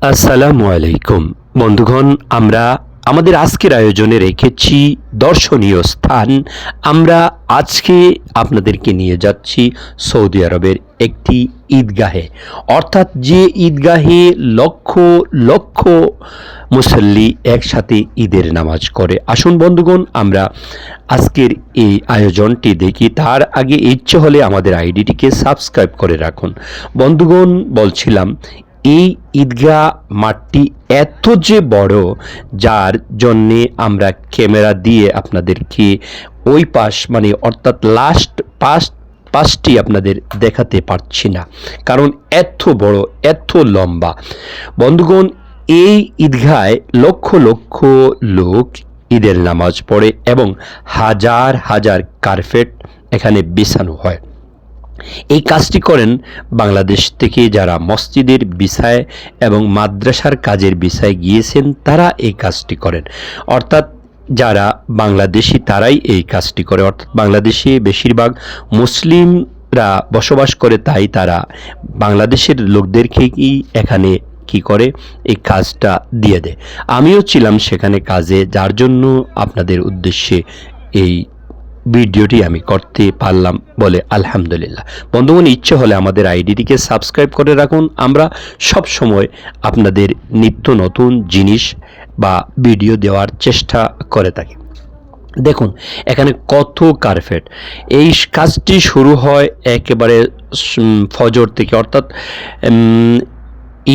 আসসালামু আলাইকুম বন্ধুগণ, আমরা আমাদের আজকের আয়োজনে রেখেছি দর্শনীয় স্থান। আমরা আজকে আপনাদেরকে নিয়ে যাচ্ছি সৌদি আরবের একটি ঈদগাহে, অর্থাৎ যে ঈদগাহে লক্ষ লক্ষ মুসল্লি একসাথে ঈদের নামাজ করে। আসুন বন্ধুগণ, আমরা আজকের এই আয়োজনটি দেখি। তার আগে ইচ্ছে হলে আমাদের আইডিটিকে সাবস্ক্রাইব করে রাখুন। বন্ধুগণ, বলছিলাম এই ঈদগাহ মাঠটি এত যে বড়, যার জন্যে আমরা ক্যামেরা দিয়ে আপনাদেরকে ওই পাশ মানে অর্থাৎ লাস্ট পাশটি আপনাদের দেখাতে পারছি না, কারণ এত বড়, এত লম্বা। বন্ধুগণ, এই ঈদগাহে লক্ষ লক্ষ লোক ঈদের নামাজ পড়ে এবং হাজার হাজার কার্পেট এখানে বিছানো হয়। এই কাজটি করেন বাংলাদেশ থেকে যারা মসজিদের বিষয় এবং মাদ্রাসার কাজের বিষয়ে গিয়েছেন, তারা এই কাজটি করেন। অর্থাৎ যারা বাংলাদেশি তারাই এই কাজটি করে। অর্থাৎ বাংলাদেশে বেশিরভাগ মুসলিমরা বসবাস করে, তাই তারা বাংলাদেশের লোকদেরকেই এখানে কি করে এই কাজটা দিয়ে দেয়। আমিও ছিলাম সেখানে কাজে, যার জন্য আপনাদের উদ্দেশ্যে এই ভিডিওটি আমি করতে পারলাম বলে আলহামদুলিল্লাহ। বন্ধুগণ, ইচ্ছে হলে আমাদের আইডিটিকে সাবস্ক্রাইব করে রাখুন। আমরা সব সময় আপনাদের নিত্য নতুন জিনিস বা ভিডিও দেওয়ার চেষ্টা করে থাকি। দেখুন এখানে কত কার্পেট। এই কাজটি শুরু হয় একেবারে ফজর থেকে, অর্থাৎ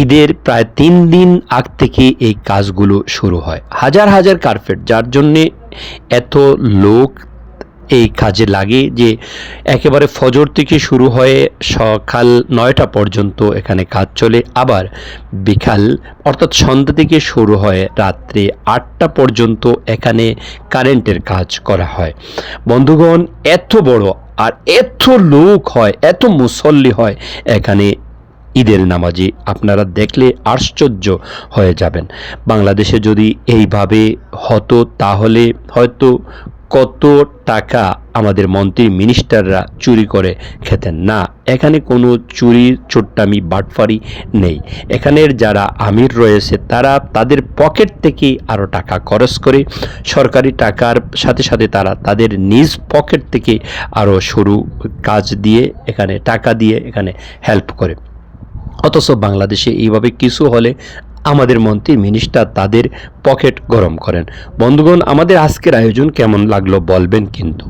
ঈদের প্রায় 3 দিন আগ থেকে এই কাজগুলো শুরু হয়। হাজার হাজার কার্পেট, যার জন্যে এত লোক এই কাজে লাগে যে একেবারে ফজর থেকে শুরু হয়ে সকাল 9টা পর্যন্ত এখানে কাজ চলে। আবার বিকাল অর্থাৎ সন্ধ্যা থেকে শুরু হয়ে রাত্রে 8টা পর্যন্ত এখানে কারেন্টের কাজ করা হয়। বন্ধুগণ, এত বড় আর এত লোক হয়, এত মুসল্লি হয় এখানে ঈদের নামাজে, আপনারা দেখলে আশ্চর্য হয়ে যাবেন। বাংলাদেশে যদি এইভাবে হতো তাহলে হয়তো কত টাকা আমাদের মন্ত্রী মিনিস্টাররা চুরি করে খেতেন না। এখানে কোনো চুরি চোট্টামি বাটফারি নেই। এখানের যারা আমির রয়েছে তারা তাদের পকেট থেকে আরও টাকা খরচ করে, সরকারি টাকার সাথে সাথে তারা তাদের নিজ পকেট থেকে আরও সরু কাজ দিয়ে এখানে টাকা দিয়ে এখানে হেল্প করে। অথচ বাংলাদেশে এইভাবে কিছু হলে আমাদের মন্ত্রী মিনিস্টার তাদের পকেট গরম করেন। বন্ধুগণ, আমাদের আজকের আয়োজন কেমন লাগলো বলবেন কিন্তু।